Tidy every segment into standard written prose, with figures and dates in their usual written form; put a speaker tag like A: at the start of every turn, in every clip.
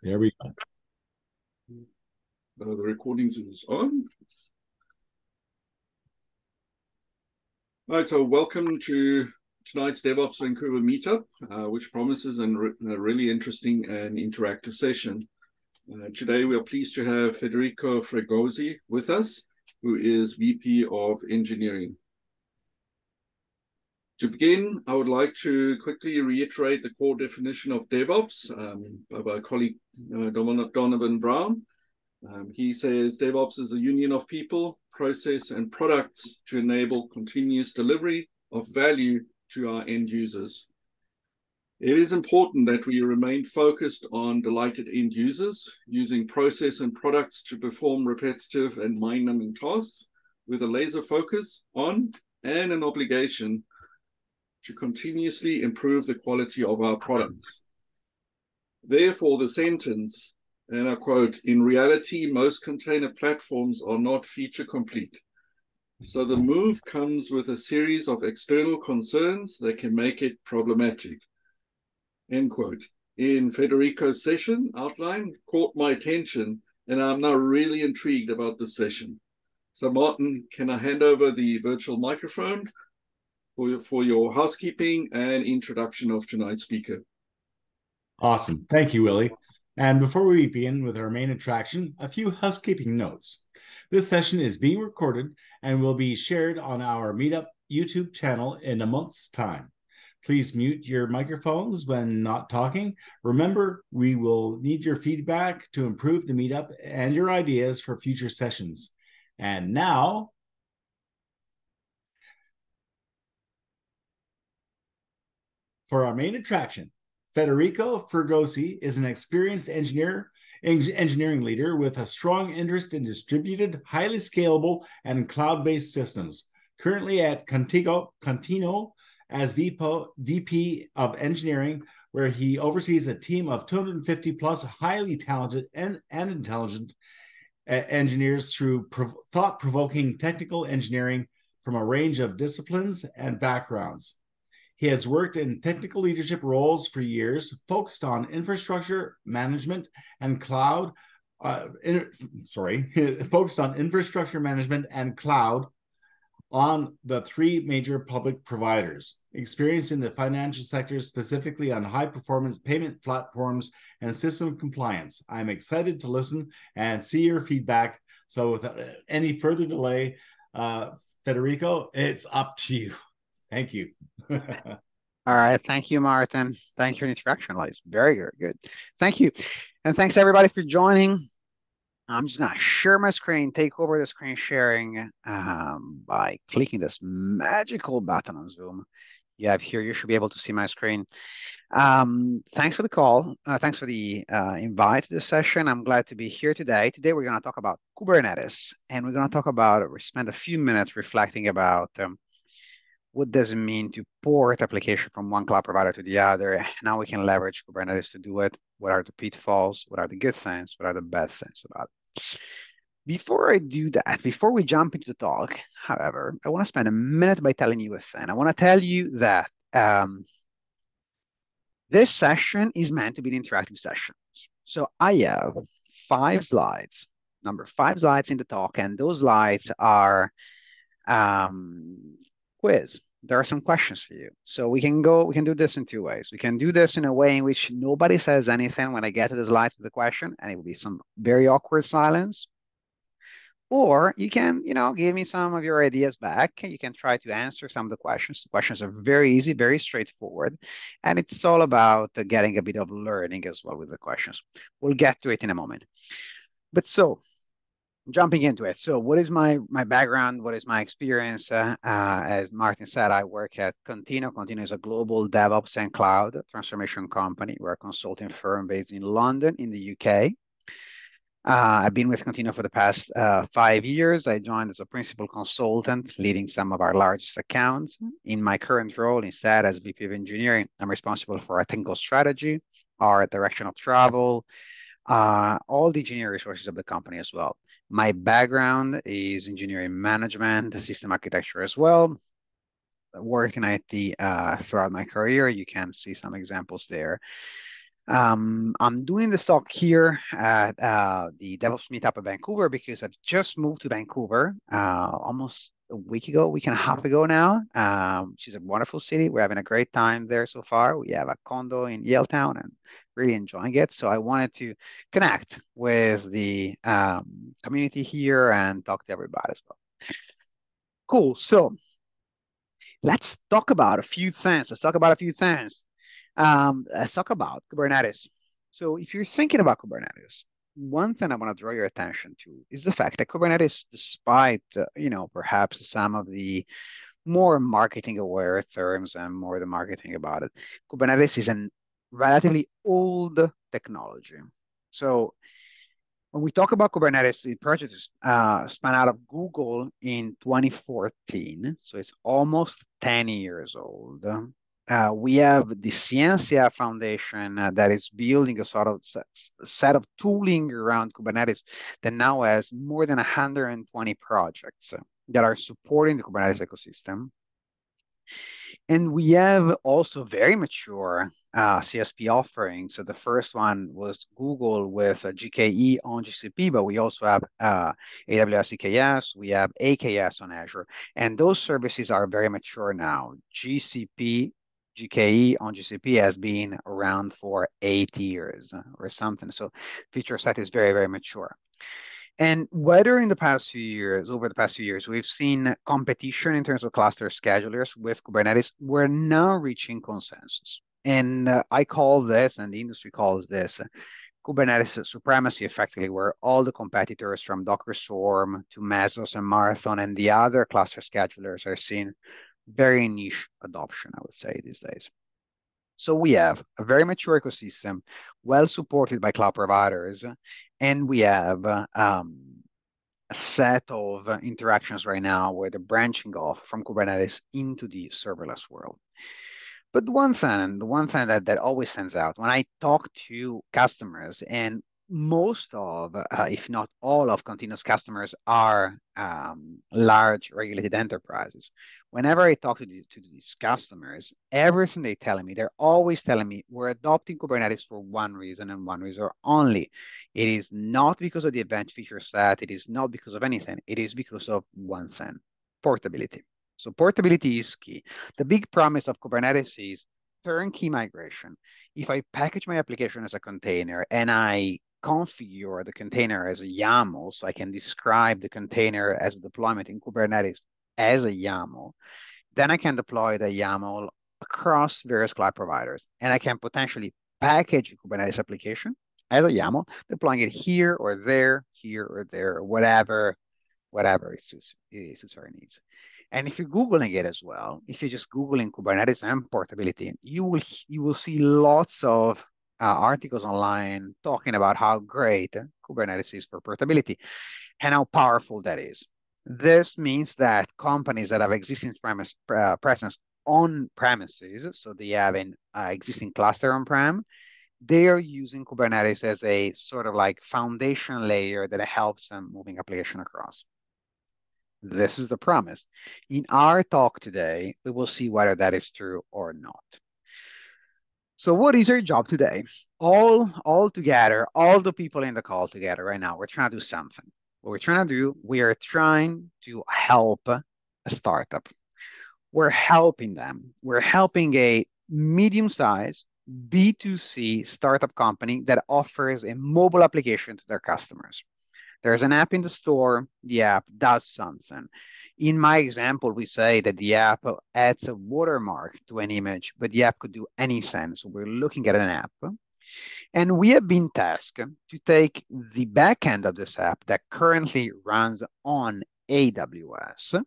A: There we go.
B: The recording is on. All right, so welcome to tonight's DevOps Vancouver Meetup, which promises a really interesting and interactive session. Today, we are pleased to have Federico Fregosi with us, who is VP of Engineering. To begin, I would like to quickly reiterate the core definition of DevOps by my colleague Donovan Brown. He says DevOps is a union of people, process, and products to enable continuous delivery of value to our end users. It is important that we remain focused on delighted end users, using process and products to perform repetitive and mind-numbing tasks with a laser focus on and an obligation to continuously improve the quality of our products. Therefore, the sentence, and I quote, "In reality, most container platforms are not feature complete. So the move comes with a series of external concerns that can make it problematic." End quote. In Federico's session outline caught my attention, and I'm now really intrigued about this session. So Martin, can I hand over the virtual microphone for your housekeeping and introduction of tonight's speaker?
A: Awesome. Thank you, Willie. And before we begin with our main attraction, a few housekeeping notes. This session is being recorded and will be shared on our Meetup YouTube channel in a month's time. Please mute your microphones when not talking. Remember, we will need your feedback to improve the Meetup and your ideas for future sessions. And now, for our main attraction, Federico Fregosi is an experienced engineering leader with a strong interest in distributed, highly scalable, and cloud-based systems. Currently at Contino as VP of Engineering, where he oversees a team of 250 plus highly talented and intelligent engineers through thought-provoking technical engineering from a range of disciplines and backgrounds. He has worked in technical leadership roles for years, focused on infrastructure management and cloud. Focused on infrastructure management and cloud on the three major public providers. Experience in the financial sector, specifically on high-performance payment platforms and system compliance. I'm excited to listen and see your feedback. So, without any further delay, Federico, it's up to you. Thank you.
C: All right. Thank you, Martin. Thank you for the introduction, Liz. Very, very good. Thank you. And thanks, everybody, for joining. I'm just going to share my screen, take over the screen sharing by clicking this magical button on Zoom. You have here, you should be able to see my screen. Thanks for the call. Thanks for the invite to the session. I'm glad to be here today. Today, we're going to talk about Kubernetes, and we're going to talk about, we spend a few minutes reflecting about what does it mean to port application from one cloud provider to the other? Now we can leverage Kubernetes to do it. What are the pitfalls? What are the good things? What are the bad things about it? Before I do that, before we jump into the talk, however, I want to spend a minute by telling you a thing. I want to tell you that this session is meant to be an interactive session. So I have 5 slides, number 5 slides in the talk, and those slides are quiz. There are some questions for you. So we can do this in 2 ways. We can do this in a way in which nobody says anything when I get to the slides with the question, and it will be some very awkward silence. Or you can, give me some of your ideas back. You can try to answer some of the questions. The questions are very easy, very straightforward. And it's all about getting a bit of learning as well with the questions. We'll get to it in a moment. But so, jumping into it. So what is my background? What is my experience? As Martin said, I work at Contino. Contino is a global DevOps and cloud transformation company. We're a consulting firm based in London in the UK. I've been with Contino for the past 5 years. I joined as a principal consultant, leading some of our largest accounts. In my current role, instead, as VP of Engineering, I'm responsible for our technical strategy, our direction of travel, all the engineering resources of the company as well. My background is engineering management, system architecture as well. Working at IT throughout my career, you can see some examples there. I'm doing this talk here at the DevOps Meetup in Vancouver because I've just moved to Vancouver almost a week ago, week and a half ago now. Which is a wonderful city. We're having a great time there so far. We have a condo in Yaletown and really enjoying it. So I wanted to connect with the community here and talk to everybody as well. Cool. So let's talk about a few things. Let's talk about Kubernetes. So if you're thinking about Kubernetes, one thing I want to draw your attention to is the fact that Kubernetes, despite perhaps some of the more marketing aware terms and more the marketing about it, Kubernetes is a relatively old technology. So when we talk about Kubernetes, the project spun out of Google in 2014, so it's almost 10 years old. We have the Ciencia Foundation that is building a sort of set of tooling around Kubernetes that now has more than 120 projects that are supporting the Kubernetes ecosystem. And we have also very mature CSP offerings. So the first one was Google with GKE on GCP, but we also have AWS EKS, we have AKS on Azure, and those services are very mature now. GKE on GCP has been around for 8 years or something. So feature set is very, very mature. And whether in the past few years, over the past few years, we've seen competition in terms of cluster schedulers with Kubernetes, we're now reaching consensus. And I call this, and the industry calls this, Kubernetes supremacy, effectively, where all the competitors from Docker Swarm to Mesos and Marathon and the other cluster schedulers are seeing very niche adoption, I would say, these days. So we have a very mature ecosystem, well supported by cloud providers, and we have a set of interactions right now where they're branching off from Kubernetes into the serverless world. But the one thing that always stands out when I talk to customers, and most of, if not all of Continuous customers are large regulated enterprises. Whenever I talk to these customers, everything they're telling me, they're always telling me we're adopting Kubernetes for one reason and one reason only. It is not because of the advanced feature set. It is not because of anything. It is because of one thing, portability. So portability is key. The big promise of Kubernetes is turnkey migration. If I package my application as a container and I configure the container as a YAML, so I can describe the container as a deployment in Kubernetes as a YAML, then I can deploy the YAML across various cloud providers. And I can potentially package a Kubernetes application as a YAML, deploying it here or there, or whatever it suits our needs. And if you're Googling it as well, if you're just Googling Kubernetes and portability, you will see lots of articles online talking about how great Kubernetes is for portability and how powerful that is. This means that companies that have existing presence on premises, so they have an existing cluster on-prem, they are using Kubernetes as a sort of like foundation layer that helps them moving application across. This is the promise. In our talk today, we will see whether that is true or not. So what is our job today? All together, all the people in the call together right now, we're trying to do something. What we're trying to do, we are trying to help a startup. We're helping them. We're helping a medium-sized B2C startup company that offers a mobile application to their customers. There's an app in the store, the app does something. In my example, we say that the app adds a watermark to an image, but the app could do anything. So we're looking at an app. And we have been tasked to take the backend of this app that currently runs on AWS.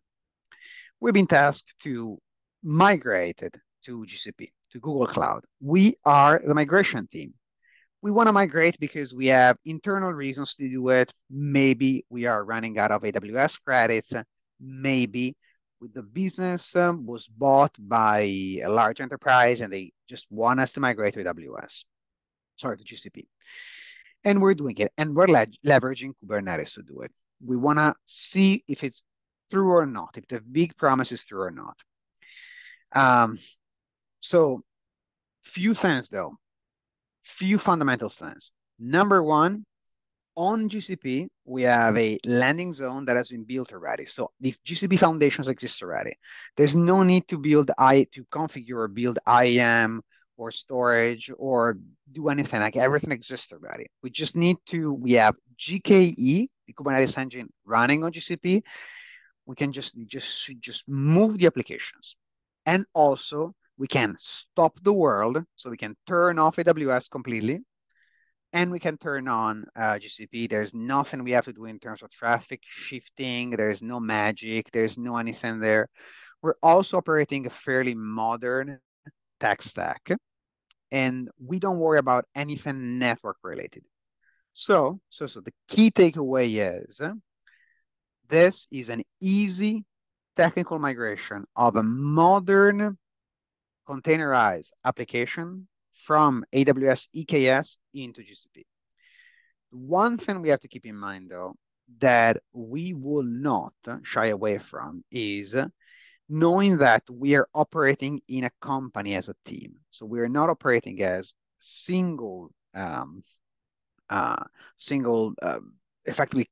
C: We've been tasked to migrate it to GCP, to Google Cloud. We are the migration team. We want to migrate because we have internal reasons to do it. Maybe we are running out of AWS credits. Maybe the business was bought by a large enterprise and they just want us to migrate to AWS, sorry, to GCP. And we're doing it. And we're leveraging Kubernetes to do it. We want to see if it's true or not, if the big promise is true or not. So few things though. few fundamental things. Number one, on GCP, we have a landing zone that has been built already. So the GCP foundations exist already. There's no need to configure or build IAM or storage or do anything. Like everything exists already. We have GKE, the Kubernetes engine running on GCP. We can just move the applications. And also we can stop the world. So we can turn off AWS completely. And we can turn on GCP. There's nothing we have to do in terms of traffic shifting. There's no magic. There's no anything there. We're also operating a fairly modern tech stack, and we don't worry about anything network related. So the key takeaway is this is an easy technical migration of a modern containerized application from AWS EKS into GCP. One thing we have to keep in mind, though, that we will not shy away from is knowing that we are operating in a company as a team. So we're not operating as effectively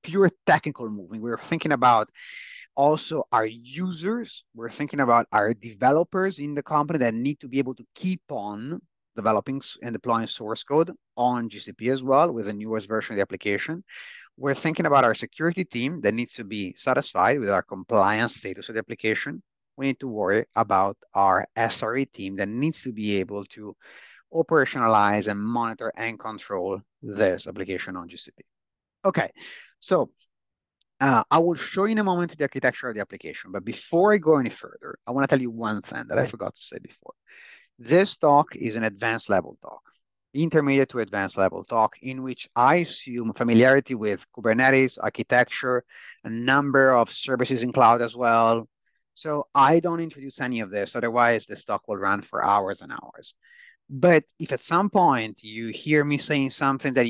C: pure technical moving. We're thinking about also our users. We're thinking about our developers in the company that need to be able to keep on developing and deploying source code on GCP as well with the newest version of the application. We're thinking about our security team that needs to be satisfied with our compliance status of the application. We need to worry about our SRE team that needs to be able to operationalize and monitor and control this application on GCP. Okay, so I will show you in a moment the architecture of the application, but before I go any further, I want to tell you one thing that I forgot to say before. This talk is an advanced level talk, intermediate to advanced level talk, in which I assume familiarity with Kubernetes, architecture, a number of services in cloud as well. So I don't introduce any of this, otherwise this talk will run for hours and hours. But if at some point you hear me saying something that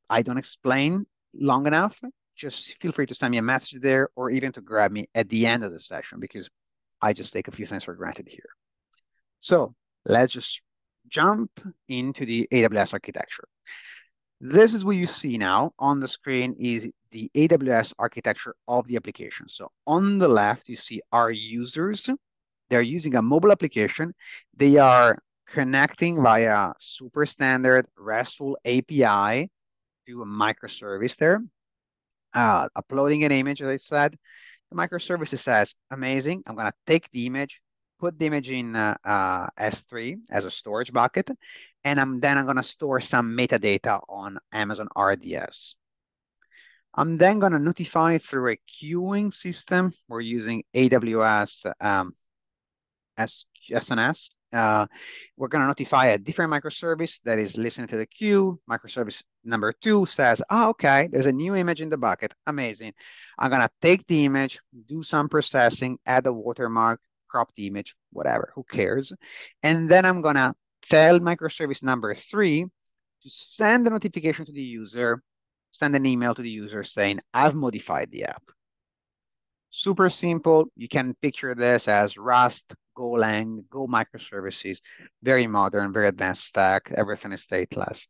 C: I don't explain long enough, just feel free to send me a message there or even to grab me at the end of the session because I just take a few things for granted here. So let's just jump into the AWS architecture. This is what you see now on the screen is the AWS architecture of the application. So on the left, you see our users. They're using a mobile application. They are connecting via super standard RESTful API to a microservice there. Uploading an image, as I said. The microservice says, amazing, I'm going to take the image, put the image in S3 as a storage bucket, and then I'm going to store some metadata on Amazon RDS. I'm then going to notify through a queuing system. We're using AWS SNS. We're going to notify a different microservice that is listening to the queue. Microservice number 2 says, okay, there's a new image in the bucket. Amazing. I'm going to take the image, do some processing, add a watermark, crop the image, whatever, who cares? And then I'm going to tell microservice number 3 to send a notification to the user, send an email to the user saying, I've modified the app. Super simple. You can picture this as Rust, Golang, Go microservices, very modern, very advanced stack. Everything is stateless.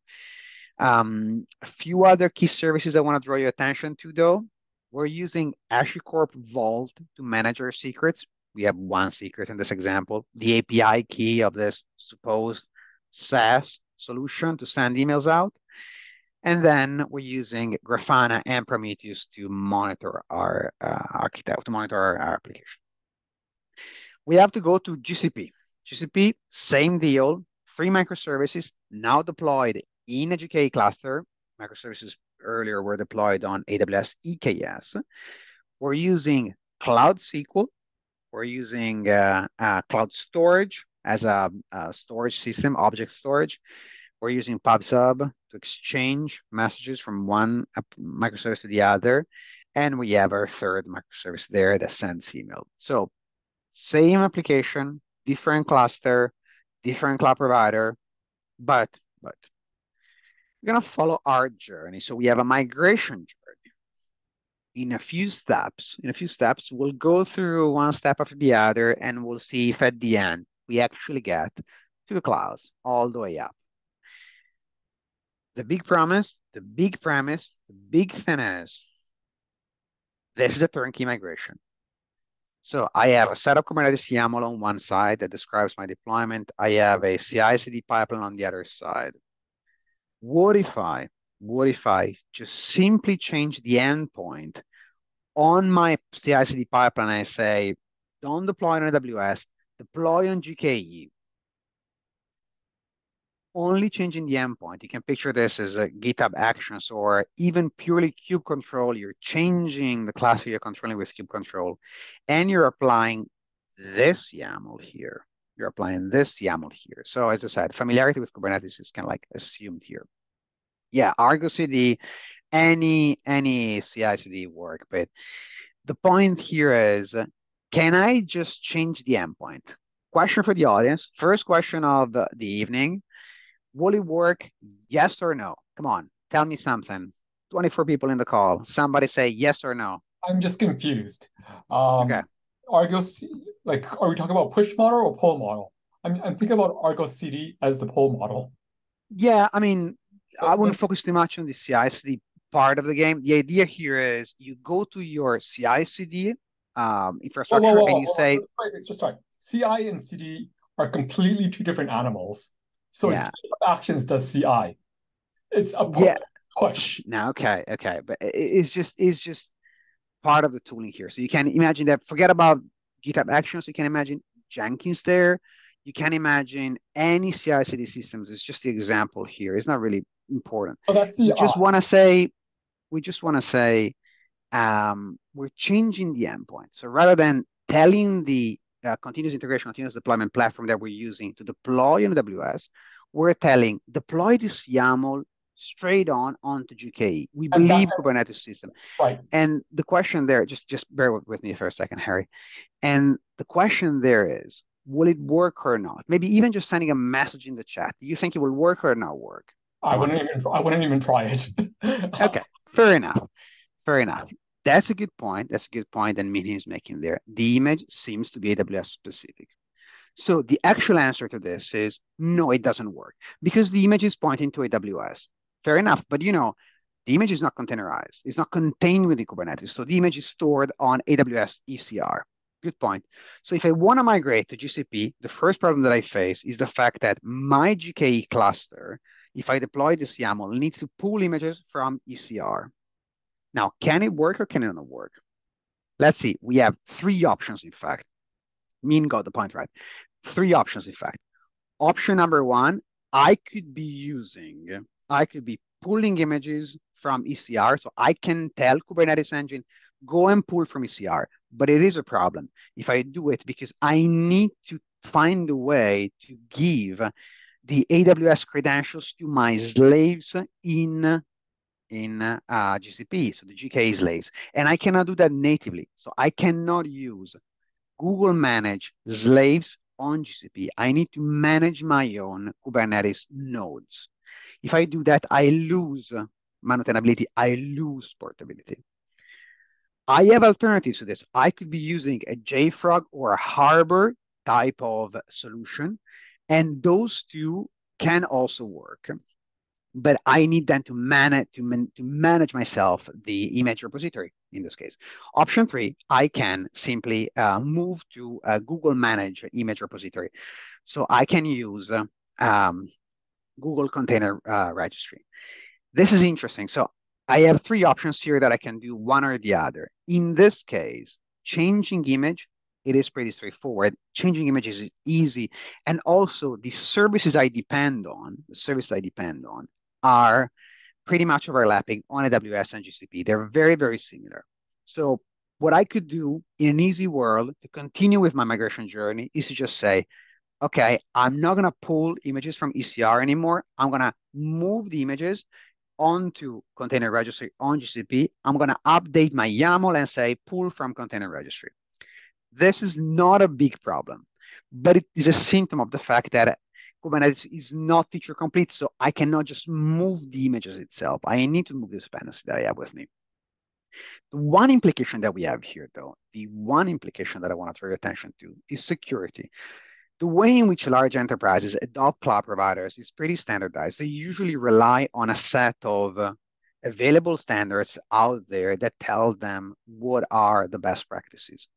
C: A few other key services I want to draw your attention to, though. We're using HashiCorp Vault to manage our secrets. We have one secret in this example, the API key of this supposed SaaS solution to send emails out. And then we're using Grafana and Prometheus to monitor our our application. We have to go to GCP. GCP, same deal, 3 microservices now deployed in a GKE cluster. Microservices earlier were deployed on AWS EKS. We're using Cloud SQL. We're using Cloud Storage as a storage system, object storage. We're using PubSub to exchange messages from one microservice to the other. And we have our third microservice there that sends email. So same application, different cluster, different cloud provider, but we're going to follow our journey. So we have a migration journey. In a few steps, we'll go through one step after the other, and we'll see if at the end we actually get to the clouds all the way up. The big promise, the big premise, the big thing is this is a turnkey migration. So I have a setup Kubernetes YAML on one side that describes my deployment. I have a CI/CD pipeline on the other side. What if I just simply change the endpoint on my CI/CD pipeline? I say, don't deploy on AWS, deploy on GKE. Only changing the endpoint. You can picture this as a GitHub Actions or even purely kube control. You're changing the class you're controlling with kube control, and you're applying this YAML here. You're applying this YAML here. So as I said, familiarity with Kubernetes is kind of like assumed here. Yeah, Argo CD, any CI/CD work, but the point here is, can I just change the endpoint? Question for the audience. First question of the evening. Will it work? Yes or no? Come on, tell me something. 24 people in the call. Somebody say yes or no.
D: I'm just confused.
C: Okay.
D: Argos, like, are we talking about push model or pull model? I'm thinking about Argos CD as the pull model.
C: Yeah, I mean, I wouldn't focus too much on the CI/CD part of the game. The idea here is you go to your CI/CD infrastructure and you say,
D: It's just right. CI and CD are completely two different animals. So
C: yeah,
D: actions does CI. It's a
C: yeah.
D: push.
C: Now, okay, but it's just part of the tooling here. So you can imagine that. Forget about GitHub Actions. You can imagine Jenkins there. You can imagine any CI/CD systems. It's just the example here. It's not really important.
D: Oh, that's CI.
C: We just want to say we're changing the endpoint. So rather than telling the continuous integration, continuous deployment platform that we're using to deploy on AWS, we're telling deploy this YAML straight on onto GKE. We believe Kubernetes system.
D: Right.
C: And the question there, just bear with me for a second, Harry. And the question there is, will it work or not? Maybe even just sending a message in the chat. Do you think it will work or not work?
D: I wouldn't even try it.
C: Okay, fair enough. That's a good point. And Minnie is making there. The image seems to be AWS specific. So the actual answer to this is no, it doesn't work because the image is pointing to AWS. Fair enough, but the image is not containerized. It's not contained within Kubernetes. So the image is stored on AWS ECR. Good point. So if I want to migrate to GCP, the first problem that I face is the fact that my GKE cluster, if I deploy this YAML, needs to pull images from ECR. Now, can it work or can it not work? Let's see. We have three options, in fact. Min got the point right. Three options, in fact. Option number one, I could be pulling images from ECR. So I can tell Kubernetes engine, go and pull from ECR. But it is a problem if I do it because I need to find a way to give the AWS credentials to my slaves in GCP, so the GKE slaves. And I cannot do that natively. So I cannot use Google manage slaves on GCP. I need to manage my own Kubernetes nodes. If I do that, I lose maintainability, I lose portability. I have alternatives to this. I could be using a JFrog or a Harbor type of solution, and those two can also work. But I need then to manage myself the image repository in this case. Option three, I can simply move to a Google Manage image repository. So I can use Google Container Registry. This is interesting. So I have three options here that I can do one or the other. In this case, changing image, it is pretty straightforward. Changing image is easy. And also the services I depend on, are pretty much overlapping on AWS and GCP. They're very, very similar. So what I could do in an easy world to continue with my migration journey is to just say, okay, I'm not going to pull images from ECR anymore. I'm going to move the images onto container registry on GCP. I'm going to update my YAML and say pull from container registry. This is not a big problem, but it is a symptom of the fact that Kubernetes is not feature complete, so I cannot just move the images itself. I need to move the dependency that I have with me. The one implication that we have here, though, the one implication that I want to draw your attention to is security. The way in which large enterprises adopt cloud providers is pretty standardized. They usually rely on a set of available standards out there that tell them what are the best practices.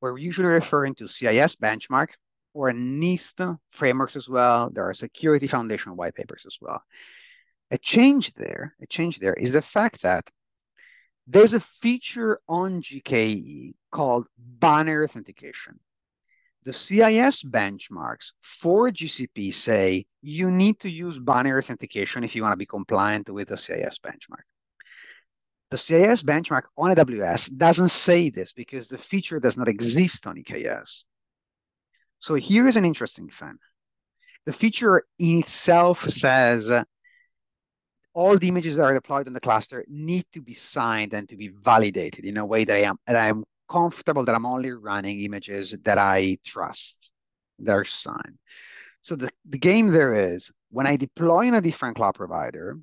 C: We're usually referring to CIS benchmark or NIST frameworks as well. There are security foundation white papers as well. A change there is the fact that there's a feature on GKE called binary authentication. The CIS benchmarks for GCP say you need to use binary authentication if you want to be compliant with the CIS benchmark. The CIS benchmark on AWS doesn't say this because the feature does not exist on EKS. So here's an interesting thing. The feature in itself says all the images that are deployed on the cluster need to be signed and to be validated in a way that I'm comfortable that I'm only running images that I trust, that are signed. So the game there is, when I deploy in a different cloud provider,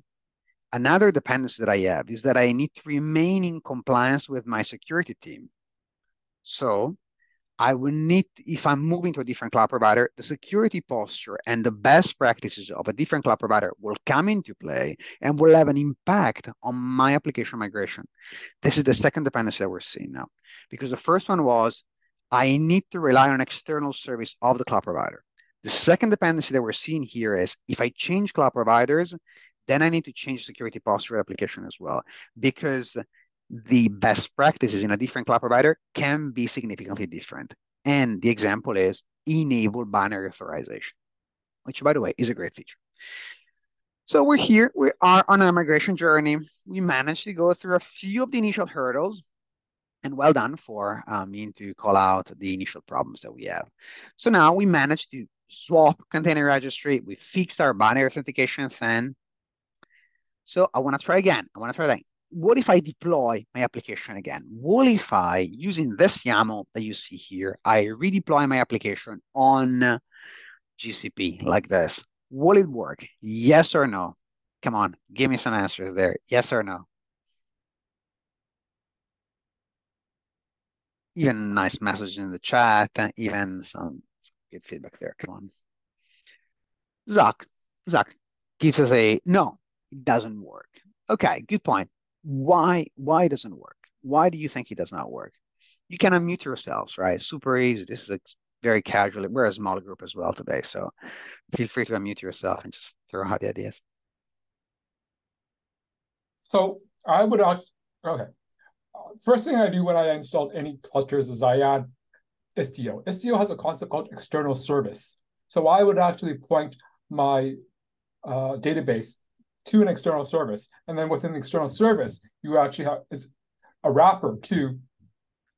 C: another dependency that I have is that I need to remain in compliance with my security team. So I will need, if I'm moving to a different cloud provider, the security posture and the best practices of a different cloud provider will come into play and will have an impact on my application migration. This is the second dependency that we're seeing now, because the first one was, I need to rely on external service of the cloud provider. The second dependency that we're seeing here is, if I change cloud providers, then I need to change security posture application as well, because the best practices in a different cloud provider can be significantly different. And the example is enable binary authorization, which, by the way, is a great feature. So we're here, we are on a migration journey. We managed to go through a few of the initial hurdles, and well done for me to call out the initial problems that we have. So now we managed to swap container registry. We fixed our binary authentication thing. So I want to try again. What if I deploy my application again? What if I, using this YAML that you see here, I redeploy my application on GCP like this? Will it work? Yes or no? Come on, give me some answers there. Yes or no? Even nice message in the chat, even some good feedback there. Come on. Zach gives us a no, it doesn't work. Okay, good point. Why doesn't it work? Why do you think it does not work? You can unmute yourselves, right? Super easy. This is very casual. We're a small group as well today, so feel free to unmute yourself and just throw out the ideas.
D: So I would, okay. First thing I do when I install any clusters is I add Istio. Istio has a concept called external service. So I would actually point my database to an external service. And then within the external service, you actually have it's a wrapper to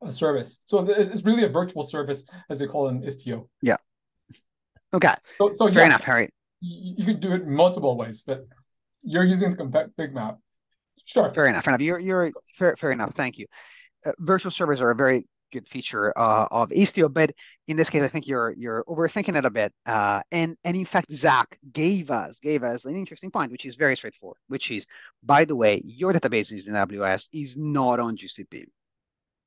D: a service. So it's really a virtual service, as they call it in Istio.
C: Yeah. Okay.
D: So
C: fair
D: yes,
C: enough, Harry.
D: You could do it in multiple ways, but you're using the big map. Sure.
C: Fair enough. You're fair enough. Thank you. Virtual servers are a very good feature of Istio, but in this case, I think you're overthinking it a bit. And in fact, Zach gave us an interesting point, which is very straightforward, which is, by the way, your database is in AWS is not on GCP.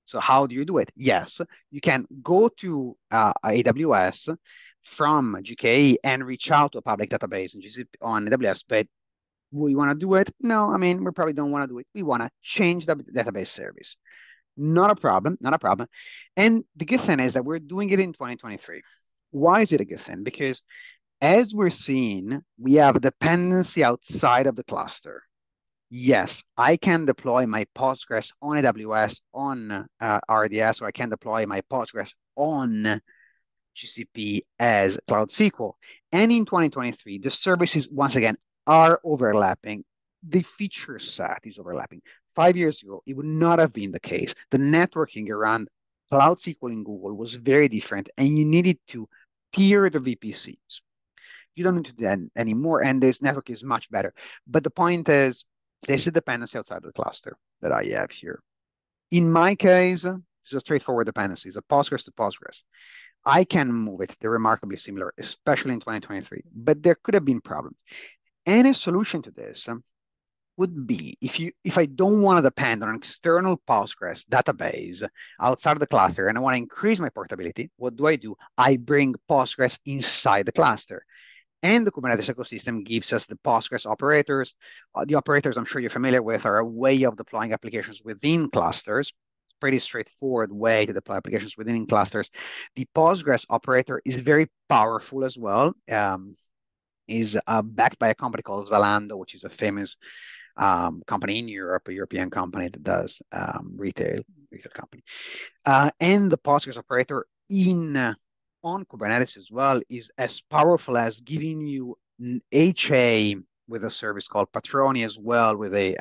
C: So how do you do it? Yes, you can go to AWS from GKE and reach out to a public database on AWS, but we want to do it? No, I mean, we probably don't want to do it. We want to change the database service. Not a problem. And the good thing is that we're doing it in 2023. Why is it a good thing? Because as we're seeing, we have a dependency outside of the cluster. Yes, I can deploy my Postgres on AWS on RDS, or I can deploy my Postgres on GCP as Cloud SQL. And in 2023, the services, once again, are overlapping. The feature set is overlapping. 5 years ago, it would not have been the case. The networking around Cloud SQL in Google was very different, and you needed to peer the VPCs. You don't need to do that anymore, and this network is much better. But the point is, this is dependency outside of the cluster that I have here. In my case, it's a straightforward dependency. It's a Postgres to Postgres. I can move it. They're remarkably similar, especially in 2023. But there could have been problems. And a solution to this would be if I don't want to depend on an external Postgres database outside of the cluster and I want to increase my portability, what do? I bring Postgres inside the cluster. And the Kubernetes ecosystem gives us the Postgres operators. The operators I'm sure you're familiar with are a way of deploying applications within clusters. It's a pretty straightforward way to deploy applications within clusters. The Postgres operator is very powerful as well. Is backed by a company called Zalando, which is a famous company in Europe, a European company that does retail company. And the Postgres operator on Kubernetes as well is as powerful as giving you HA with a service called Patroni as well, with a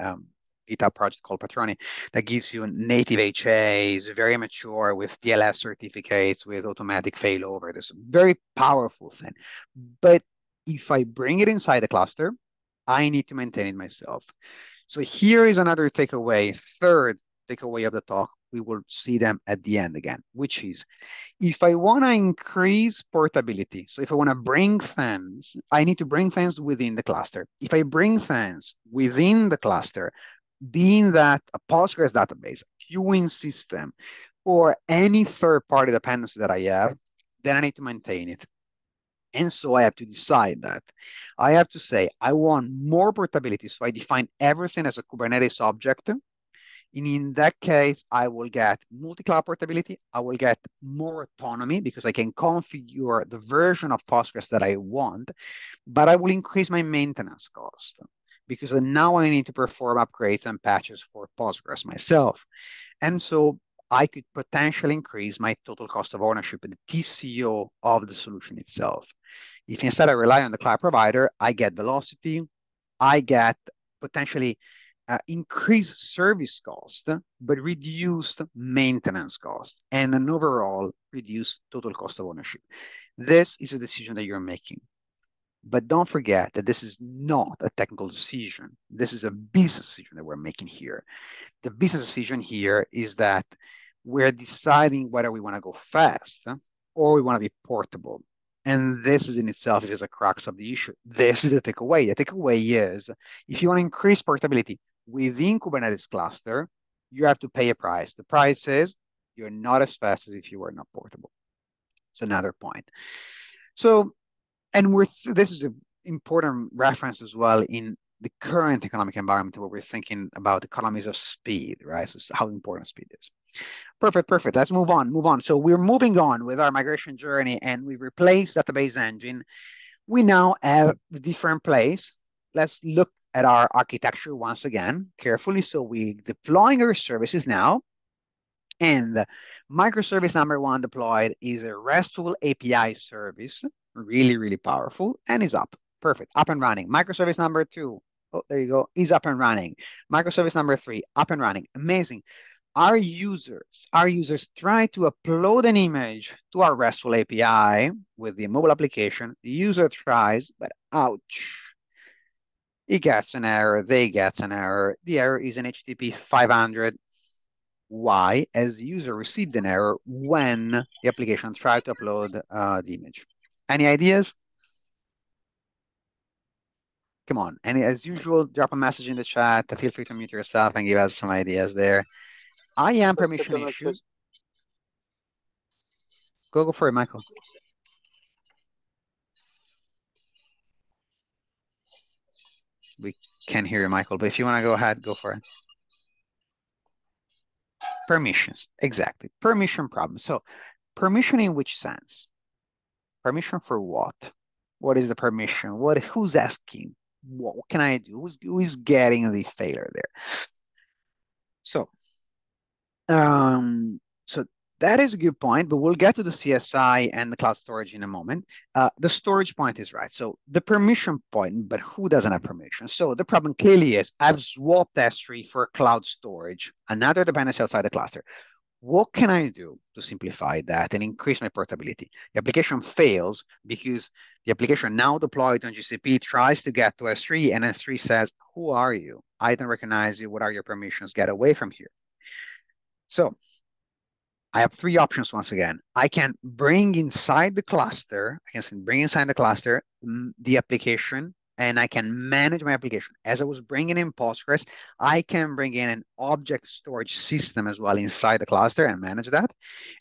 C: GitHub project called Patroni that gives you native HAs, very mature with TLS certificates, with automatic failover. This very powerful thing. But if I bring it inside the cluster, I need to maintain it myself. So here is another takeaway, third takeaway of the talk. We will see them at the end again, which is if I want to increase portability, so if I want to bring things, I need to bring things within the cluster. If I bring things within the cluster, being that a Postgres database, queuing system, or any third-party dependency that I have, then I need to maintain it. And so I have to decide that. I have to say, I want more portability. So I define everything as a Kubernetes object. And in that case, I will get multi-cloud portability. I will get more autonomy because I can configure the version of Postgres that I want, but I will increase my maintenance cost because now I need to perform upgrades and patches for Postgres myself. And so I could potentially increase my total cost of ownership, the TCO of the solution itself. If instead I rely on the cloud provider, I get velocity, I get potentially increased service cost, but reduced maintenance cost, and an overall reduced total cost of ownership. This is a decision that you're making. But don't forget that this is not a technical decision. This is a business decision that we're making here. The business decision here is that we're deciding whether we want to go fast or we want to be portable. And this is in itself is a crux of the issue. This is the takeaway. The takeaway is if you want to increase portability within Kubernetes cluster, you have to pay a price. The price is you're not as fast as if you were not portable. It's another point. So, and this is an important reference as well in the current economic environment where we're thinking about economies of speed, right? So how important speed is. Perfect. Let's move on. So we're moving on with our migration journey and we replaced database engine. We now have a different place. Let's look at our architecture once again, carefully. So we're deploying our services now. And microservice number one deployed is a RESTful API service, really powerful, and is up. Perfect, up and running. Microservice number two, oh, there you go, is up and running. Microservice number three, up and running. Amazing. Our users try to upload an image to our RESTful API with the mobile application. The user tries, but ouch. He gets an error, they get an error. The error is an HTTP 500. Why? As the user received an error when the application tried to upload the image. Any ideas? Come on. And as usual, drop a message in the chat. Feel free to mute yourself and give us some ideas there. IAM permission issues. Go for it, Michael. We can't hear you, Michael, but if you want to go ahead, go for it. Permissions, exactly. Permission problem. So permission in which sense? Permission for what? What is the permission? Who's asking? What can I do? Who is getting the failure there? So, so that is a good point, but we'll get to the CSI and the cloud storage in a moment. The storage point is right. So the permission point, but who doesn't have permission? So the problem clearly is I've swapped S3 for cloud storage, another dependency outside the cluster. What can I do to simplify that and increase my portability? The application fails because the application now deployed on GCP tries to get to S3 and S3 says, who are you? I don't recognize you. What are your permissions? Get away from here. So I have three options once again. I can bring inside the cluster, the application and I can manage my application. As I was bringing in Postgres, I can bring in an object storage system as well inside the cluster and manage that.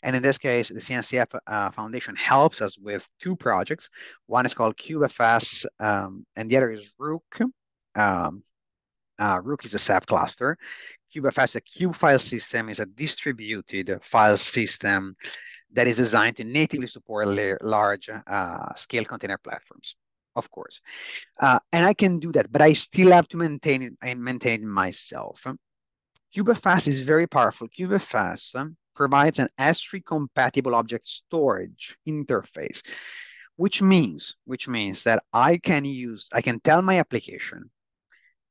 C: And in this case, the CNCF Foundation helps us with two projects. One is called KubeFS, and the other is Rook. Rook is a SAP cluster. KubeFS, a kube file system, is a distributed file system that is designed to natively support large scale container platforms, of course. And I can do that, but I still have to maintain it and maintain it myself. KubeFS is very powerful. KubeFS provides an S3 compatible object storage interface, which means that I can tell my application,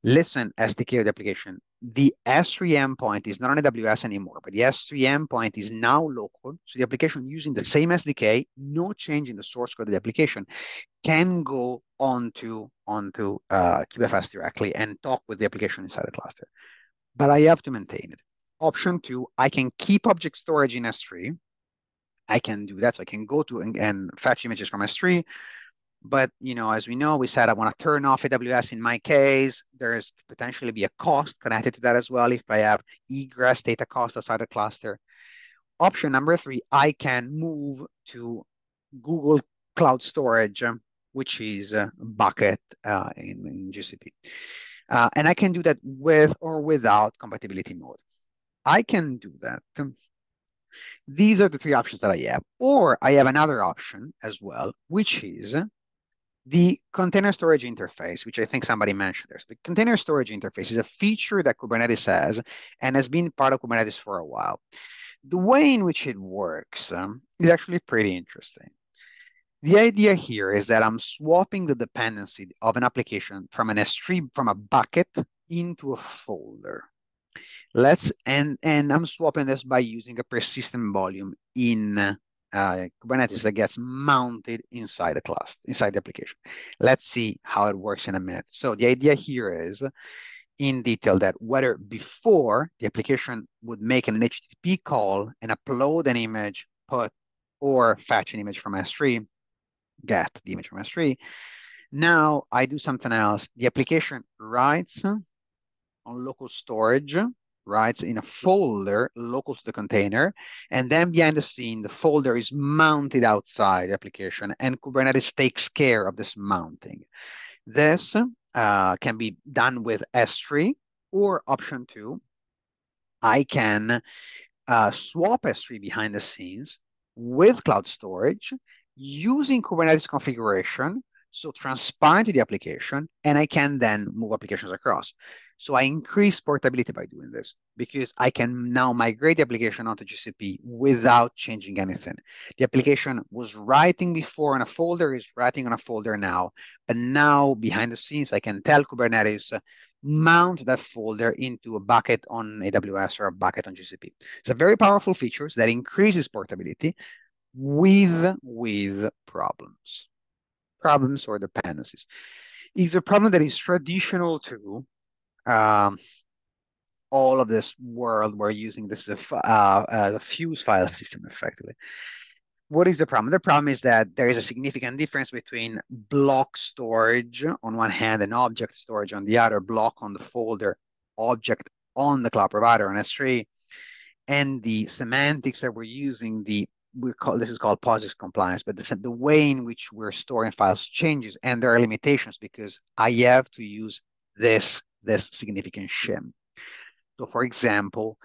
C: listen, SDK of the application, the S3 endpoint is not on AWS anymore, but the S3 endpoint is now local. So the application using the same SDK, no change in the source code of the application, can go onto KubeFS directly and talk with the application inside the cluster. But I have to maintain it. Option 2, I can keep object storage in S3. I can do that. So I can go to and fetch images from S3. But, as we know, we said I want to turn off AWS in my case. There's potentially be a cost connected to that as well if I have egress data cost outside the cluster. Option number 3, I can move to Google Cloud Storage, which is a bucket in GCP. And I can do that with or without compatibility mode. I can do that. These are the 3 options that I have. Or I have another option as well, which is the container storage interface, which I think somebody mentioned there. So the container storage interface is a feature that Kubernetes has and has been part of Kubernetes for a while. The way in which it works is actually pretty interesting. The idea here is that I'm swapping the dependency of an application from an S3, from a bucket into a folder. And I'm swapping this by using a persistent volume in Kubernetes that gets mounted inside the cluster, inside the application. Let's see how it works in a minute. So the idea here is in detail that whether before the application would make an HTTP call and upload an image, put or fetch an image from S3, get the image from S3. Now I do something else. The application writes on local storage, writes in a folder local to the container, and then behind the scene, the folder is mounted outside the application, and Kubernetes takes care of this mounting. This can be done with S3, or option 2, I can swap S3 behind the scenes with cloud storage using Kubernetes configuration, so transparent to the application, and I can then move applications across. So I increase portability by doing this because I can now migrate the application onto GCP without changing anything. The application was writing before on a folder, is writing on a folder now, but now behind the scenes, I can tell Kubernetes, mount that folder into a bucket on AWS or a bucket on GCP. It's a very powerful feature that increases portability with problems or dependencies. It's a problem that is traditional to all of this world we're using. This is a fuse file system effectively. What is the problem? The problem is that there is a significant difference between block storage on one hand and object storage on the other, block on the folder, object on the cloud provider on S3, and the semantics that we're using, this is called POSIX compliance, but the way in which we're storing files changes, and there are limitations because I have to use this significant shim. So for example,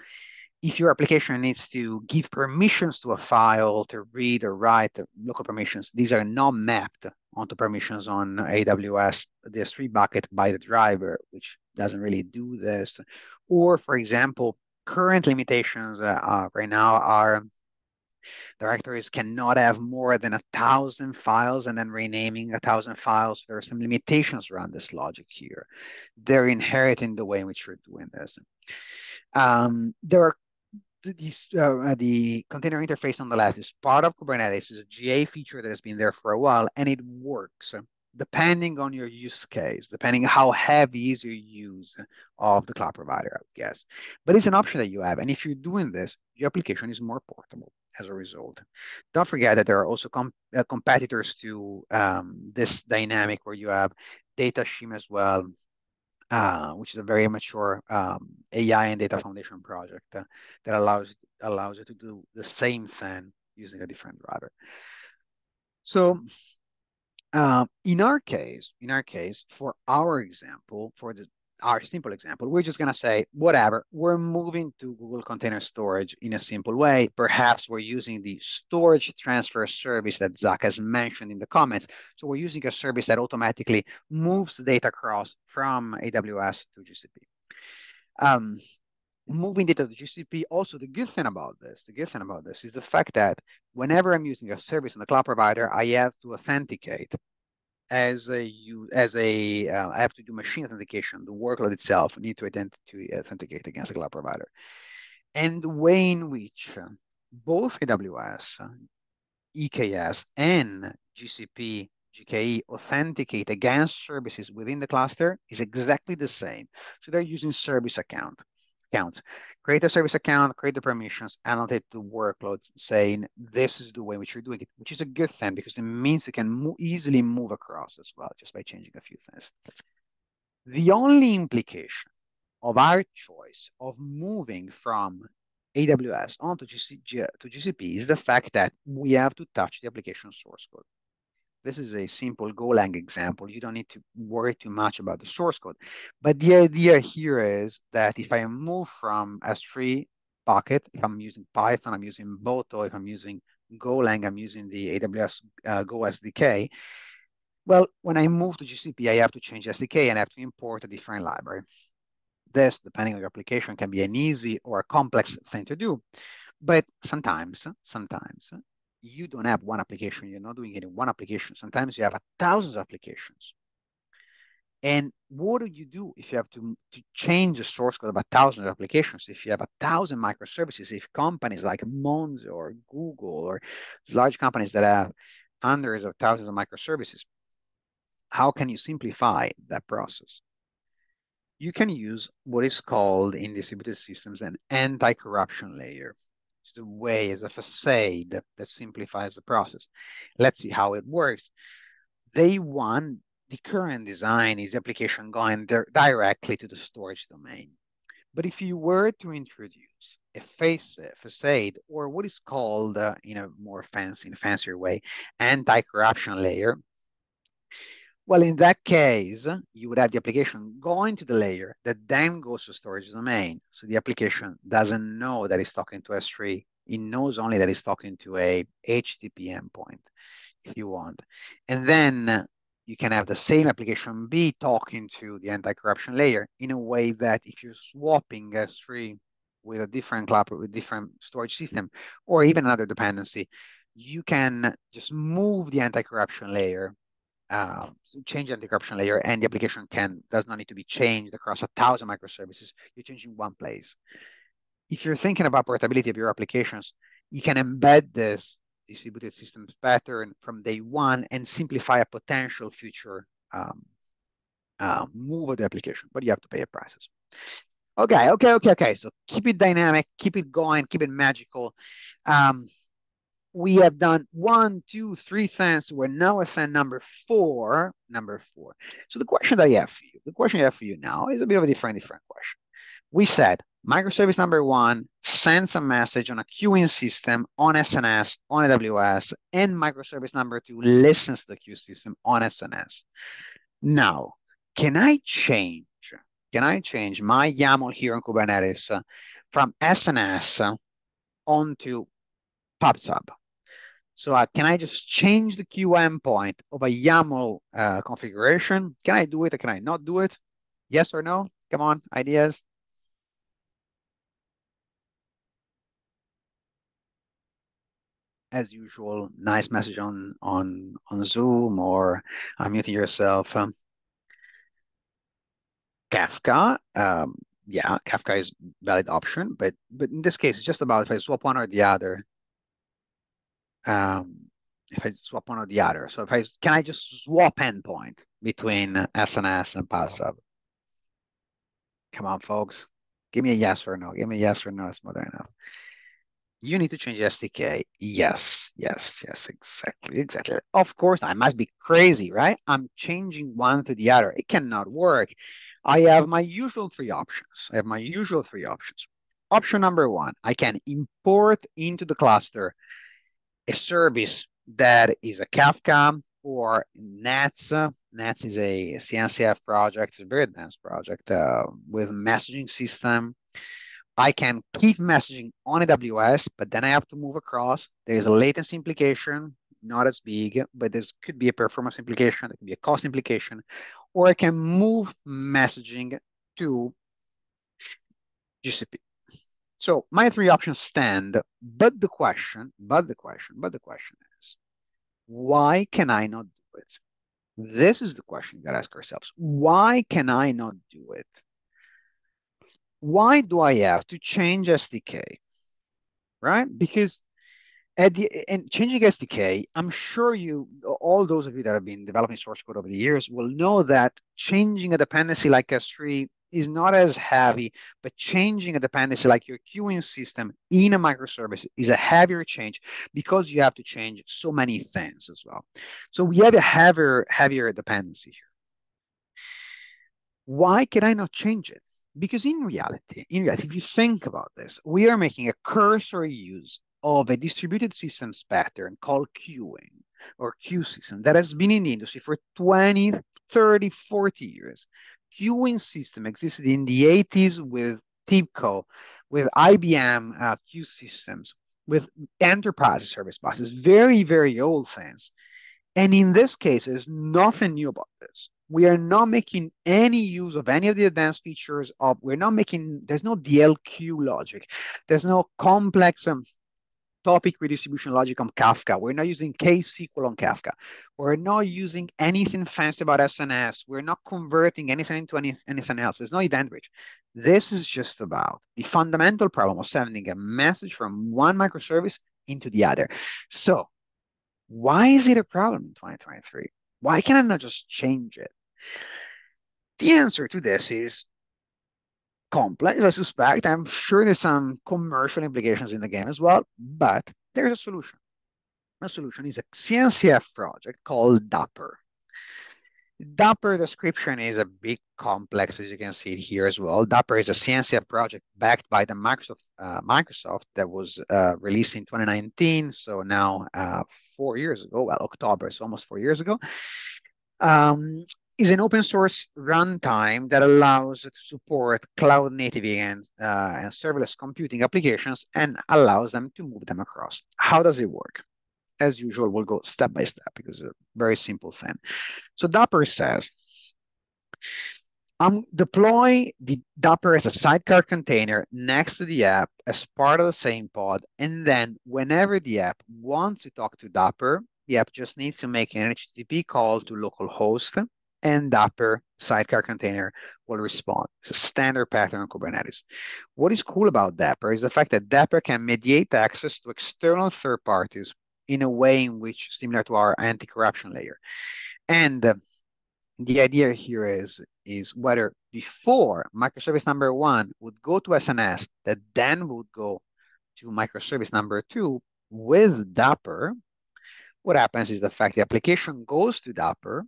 C: if your application needs to give permissions to a file to read or write local permissions, these are not mapped onto permissions on AWS, the S3 bucket by the driver, which doesn't really do this. Or for example, current limitations right now are directories cannot have more than 1,000 files and then renaming 1,000 files. There are some limitations around this logic here. They're inheriting the way in which we're doing this. There are the container interface on the left is part of Kubernetes. It's a GA feature that has been there for a while, and it works. depending on your use case, depending how heavy is your use of the cloud provider, I would guess. But it's an option that you have. And if you're doing this, your application is more portable as a result. Don't forget that there are also competitors to this dynamic where you have data stream as well, which is a very mature AI and data foundation project that allows you to do the same thing using a different driver. So in our case, for our example, our simple example, we're just going to say, whatever, we're moving to Google Container Storage in a simple way. Perhaps we're using the storage transfer service that Zach has mentioned in the comments. So we're using a service that automatically moves the data across from AWS to GCP. Moving data to GCP, also the good thing about this is the fact that whenever I'm using a service on the cloud provider, I have to authenticate I have to do machine authentication. The workload itself need to authenticate against the cloud provider. And the way in which both AWS, EKS, and GCP, GKE authenticate against services within the cluster is exactly the same. So they're using service accounts. Create a service account, create the permissions, annotate the workloads, saying this is the way in which you're doing it, which is a good thing because it means you can easily move across as well just by changing a few things. The only implication of our choice of moving from AWS onto GCP is the fact that we have to touch the application source code. This is a simple Golang example. You don't need to worry too much about the source code. But the idea here is that if I move from S3 bucket, if I'm using Python, I'm using Boto, if I'm using Golang, I'm using the AWS Go SDK. Well, when I move to GCP, I have to change SDK and I have to import a different library. This, depending on your application, can be an easy or a complex thing to do. But sometimes you don't have one application. You're not doing it in one application. Sometimes you have thousands of applications. And what do you do if you have to change the source code of 1,000 applications? If you have 1,000 microservices, if companies like Monzo or Google or large companies that have hundreds of thousands of microservices, how can you simplify that process? You can use what is called in distributed systems an anti-corruption layer. It's a way, as a facade that simplifies the process. Let's see how it works. Day one, the current design is application going directly to the storage domain. But if you were to introduce a facade, or what is called in a more fancier way, anti-corruption layer, well, in that case, you would have the application going to the layer that then goes to storage domain. So the application doesn't know that it's talking to S3. It knows only that it's talking to a HTTP endpoint, if you want. And then you can have the same application be talking to the anti-corruption layer in a way that if you're swapping S3 with a different cloud, with different storage system, or even another dependency, you can just move the anti-corruption layer, change the anti-corruption layer, and the application does not need to be changed across 1,000 microservices. You're changing one place. If you're thinking about portability of your applications, you can embed this distributed systems pattern from day one and simplify a potential future move of the application, but you have to pay a prices. Okay. So keep it dynamic, keep it going, keep it magical. We have done 1, 2, 3 things. We're now at thing number four. So the question that I have for you, now is a bit of a different question. We said microservice number one sends a message on a queuing system on SNS, on AWS, and microservice number two listens to the queue system on SNS. Now, can I change my YAML here on Kubernetes from SNS onto PubSub? So can I just change the queue endpoint of a YAML configuration? Can I do it or can I not do it? Yes or no? Come on, ideas. As usual, nice message on Zoom or unmuting yourself. Kafka, yeah, Kafka is valid option, but in this case, it's just about if I swap one or the other. if I swap one or the other. So can I just swap endpoint between SNS and PubSub? Come on, folks. Give me a yes or no. Give me a yes or no. It's more than enough. You need to change SDK. Yes, yes, yes, exactly, exactly. Of course, I must be crazy, right? I'm changing one to the other. It cannot work. I have my usual three options. I have my usual three options. Option number one, I can import into the cluster a service that is a Kafka or Nets. Nets is a CNCF project, it's a very advanced project with messaging system. I can keep messaging on AWS, but then I have to move across. There's a latency implication, not as big, but there could be a performance implication, there could be a cost implication, or I can move messaging to GCP. So my three options stand, but the question is, why can I not do it? This is the question we gotta ask ourselves. Why can I not do it? Why do I have to change SDK? Right? Because and changing SDK, I'm sure all those of you that have been developing source code over the years will know that changing a dependency like S3 is not as heavy, but changing a dependency like your queuing system in a microservice is a heavier change because you have to change so many things as well. So we have a heavier dependency here. Why can I not change it? Because in reality, if you think about this, we are making a cursory use of a distributed systems pattern called queuing or queue system that has been in the industry for 20, 30, 40 years. Queuing system existed in the 80s with TIBCO, with IBM queue systems, with enterprise service buses, very, very old things. And in this case, there's nothing new about this. We are not making any use of any of the advanced features of, there's no DLQ logic. There's no complex topic redistribution logic on Kafka. We're not using KSQL on Kafka. We're not using anything fancy about SNS. We're not converting anything into anything else. There's no event bridge. This is just about the fundamental problem of sending a message from one microservice into the other. So why is it a problem in 2023? Why can I not just change it? The answer to this is complex, I suspect. I'm sure there's some commercial implications in the game as well, but there's a solution. The solution is a CNCF project called Dapper. Dapper description is a bit complex, as you can see it here as well. Dapper is a CNCF project backed by the Microsoft that was released in 2019. So now 4 years ago, well, October, so almost 4 years ago. Is an open source runtime that allows to support cloud native and serverless computing applications and allows them to move them across. How does it work? As usual, we'll go step by step because it's a very simple thing. So Dapper says, deploy the Dapper as a sidecar container next to the app as part of the same pod. And then whenever the app wants to talk to Dapper, the app just needs to make an HTTP call to localhost, and Dapper sidecar container will respond. It's a standard pattern on Kubernetes. What is cool about Dapper is the fact that Dapper can mediate access to external third parties in a way in which similar to our anti-corruption layer. And the idea here is whether before microservice number one would go to SNS, that then would go to microservice number two with Dapper, what happens is the fact the application goes to Dapper,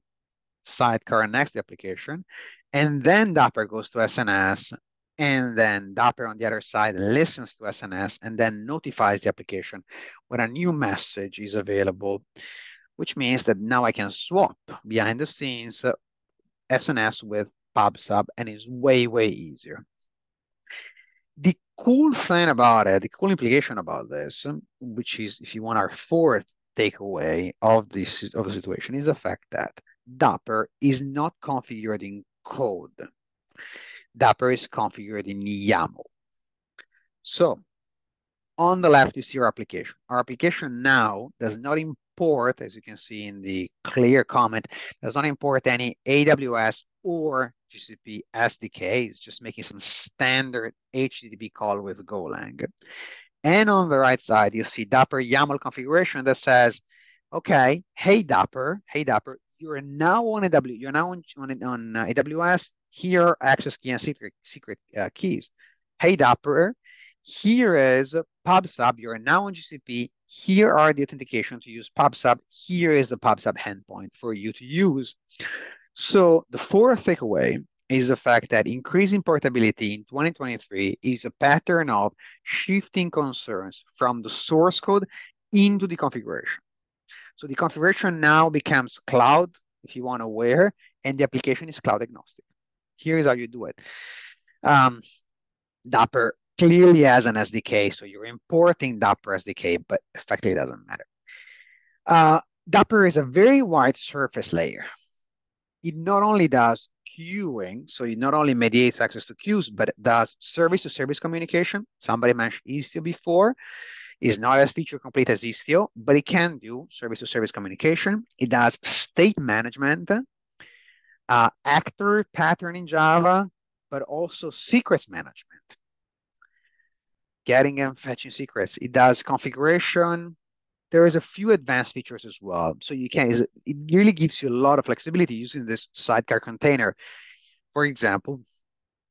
C: sidecar next the application, and then Dapper goes to SNS, and then Dapper on the other side listens to SNS and then notifies the application when a new message is available, which means that now I can swap behind the scenes SNS with PubSub, and it's way, way easier. The cool thing about it, the cool implication about this, which is, if you want, our fourth takeaway of the situation, is the fact that Dapper is not configured in code. Dapper is configured in YAML. So on the left, you see our application. Our application now does not import, as you can see in the clear comment, does not import any AWS or GCP SDK. It's just making some standard HTTP call with Golang. And on the right side, you see Dapper YAML configuration that says Okay, hey Dapper, you're now on you're now on AWS. Here are access key and secret keys. Hey Dapper, here is PubSub. You're now on GCP. Here are the authentication to use PubSub. Here is the PubSub endpoint for you to use. So the fourth takeaway is the fact that increasing portability in 2023 is a pattern of shifting concerns from the source code into the configuration. So the configuration now becomes cloud, if you want to wear, and the application is cloud agnostic. Here's how you do it. Dapper clearly has an SDK, so you're importing Dapper SDK, but effectively it doesn't matter. Dapper is a very wide surface layer. It not only does queuing, so it not only mediates access to queues, but it does service-to-service communication. Somebody mentioned Istio before. Is not as feature complete as Istio, but it can do service-to-service communication. It does state management, actor pattern in Java, but also secrets management, getting and fetching secrets. It does configuration. There is a few advanced features as well. So you can, it really gives you a lot of flexibility using this sidecar container. For example,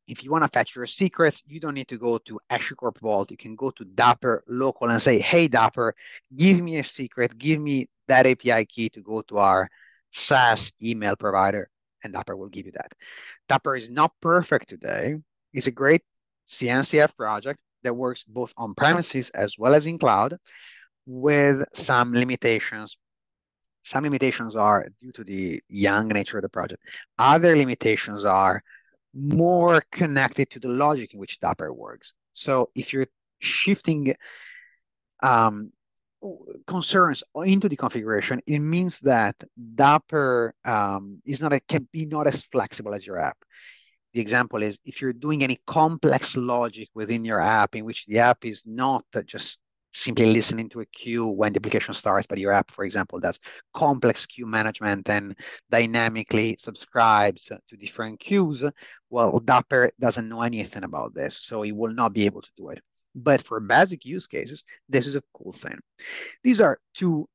C: if you want to fetch your secrets, you don't need to go to HashiCorp Vault. You can go to Dapper local and say, hey, Dapper, give me a secret. Give me that API key to go to our SaaS email provider, and Dapper will give you that. Dapper is not perfect today. It's a great CNCF project that works both on premises as well as in cloud with some limitations. Some limitations are due to the young nature of the project. Other limitations are more connected to the logic in which Dapper works. So if you're shifting concerns into the configuration, it means that Dapper can be not as flexible as your app. The example is if you're doing any complex logic within your app in which the app is not just simply listening to a queue when the application starts, but your app, for example, does complex queue management and dynamically subscribes to different queues. Well, Dapper doesn't know anything about this, so it will not be able to do it. But for basic use cases, this is a cool thing. These are two,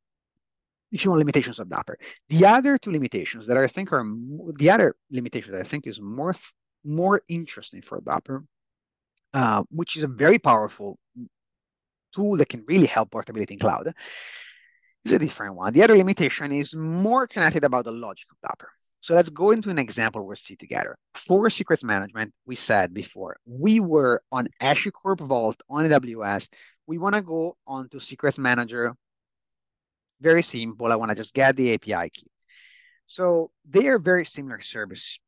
C: if you want, limitations of Dapper. The other two limitations that I think are, the other limitation that I think is more interesting for Dapper, which is a very powerful tool that can really help portability in cloud, is a different one. The other limitation is more connected about the logic of Dapper. So let's go into an example we'll see together. For secrets management, we said before, we were on HashiCorp Vault on AWS. We want to go onto Secrets Manager. Very simple. I want to just get the API key. So they are very similar service,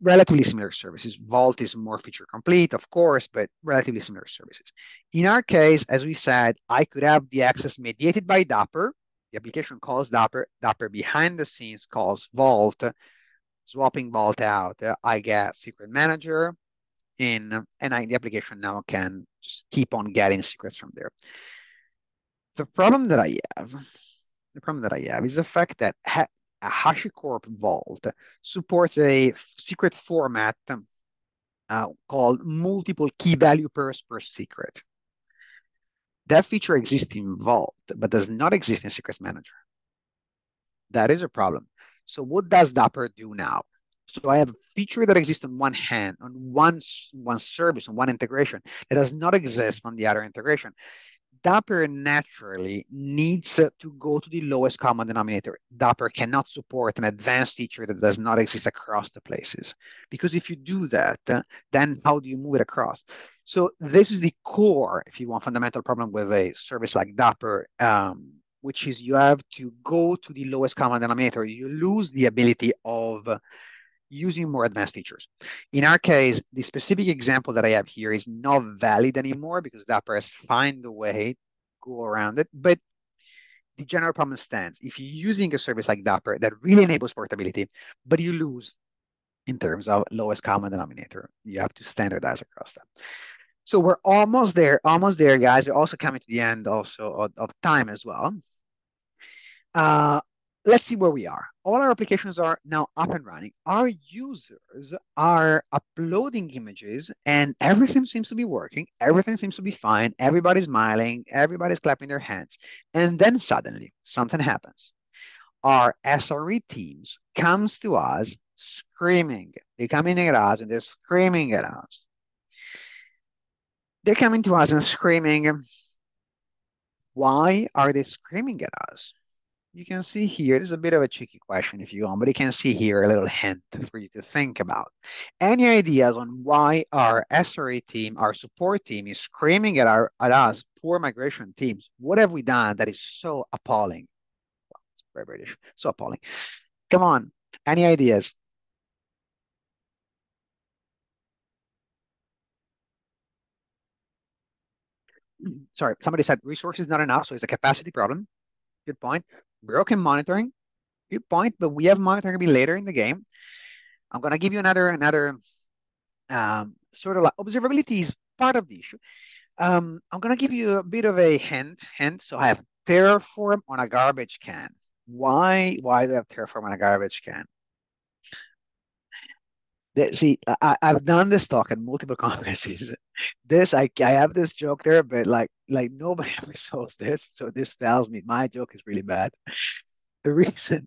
C: relatively similar services. Vault is more feature complete, of course, but relatively similar services. In our case, as we said, I could have the access mediated by Dapper. The application calls Dapper. Dapper behind the scenes calls Vault. Swapping Vault out, I get Secret Manager in, and the application now can just keep on getting secrets from there. The problem that I have is the fact that HashiCorp Vault supports a secret format called multiple key value pairs per secret. That feature exists in Vault, but does not exist in Secrets Manager. That is a problem. So what does Dapper do now? So I have a feature that exists on one hand, on one service, on one integration, that does not exist on the other integration. Dapper naturally needs to go to the lowest common denominator. Dapper cannot support an advanced feature that does not exist across the places. Because if you do that, then how do you move it across? So this is the core, if you want, fundamental problem with a service like Dapper, which is you have to go to the lowest common denominator. You lose the ability of using more advanced features. In our case, the specific example that I have here is not valid anymore because Dapper has found a way to go around it, but the general problem stands. If you're using a service like Dapper that really enables portability, but you lose in terms of lowest common denominator, you have to standardize across that. So we're almost there, guys. We're also coming to the end also of time as well. Let's see where we are. All our applications are now up and running. Our users are uploading images and everything seems to be working. Everything seems to be fine. Everybody's smiling. Everybody's clapping their hands. And then suddenly something happens. our SRE teams comes to us screaming. They're coming at us and they're screaming at us. They're coming to us and screaming. Why are they screaming at us? You can see here, this is a bit of a tricky question if you want, but you can see here a little hint for you to think about. Any ideas on why our SRE team, our support team is screaming at us, poor migration teams? What have we done that is so appalling? Well, it's very British, so appalling. Come on, any ideas? Sorry, somebody said resources not enough, so it's a capacity problem. Good point. Broken monitoring. Good point, but we have monitoring a bit later in the game. I'm going to give you another sort of like observability is part of the issue. I'm going to give you a bit of a hint. So I have Terraform on a garbage can. Why do I have Terraform on a garbage can? See, I've done this talk at multiple conferences. I have this joke there, but like nobody ever shows this. So this tells me my joke is really bad. The reason.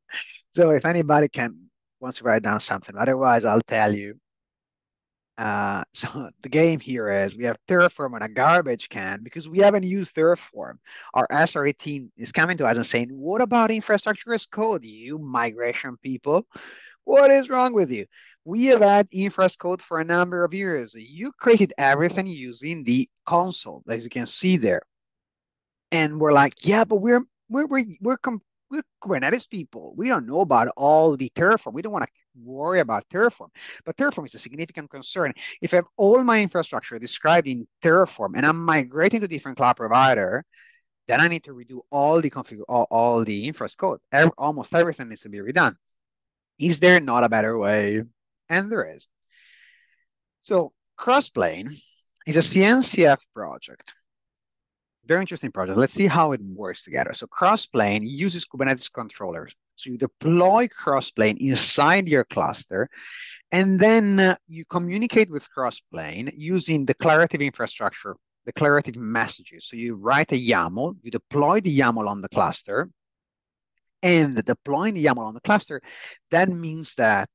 C: So if anybody wants to write down something, otherwise I'll tell you. So the game here is we have Terraform on a garbage can because we haven't used Terraform. Our SRE team is coming to us and saying, what about infrastructure as code, you migration people? What is wrong with you? We have had infra as code for a number of years. You created everything using the console, as you can see there. And we're like, yeah, but we're Kubernetes people. We don't know about all the Terraform. We don't want to worry about Terraform. But Terraform is a significant concern. If I have all my infrastructure described in Terraform and I'm migrating to different cloud provider, then I need to redo all the all the infra code. Almost everything needs to be redone. Is there not a better way? And there is. So Crossplane is a CNCF project. Very interesting project. Let's see how it works together. So Crossplane uses Kubernetes controllers. So you deploy Crossplane inside your cluster, and then you communicate with Crossplane using declarative infrastructure, declarative messages. So you write a YAML, you deploy the YAML on the cluster, and deploying the YAML on the cluster, that means that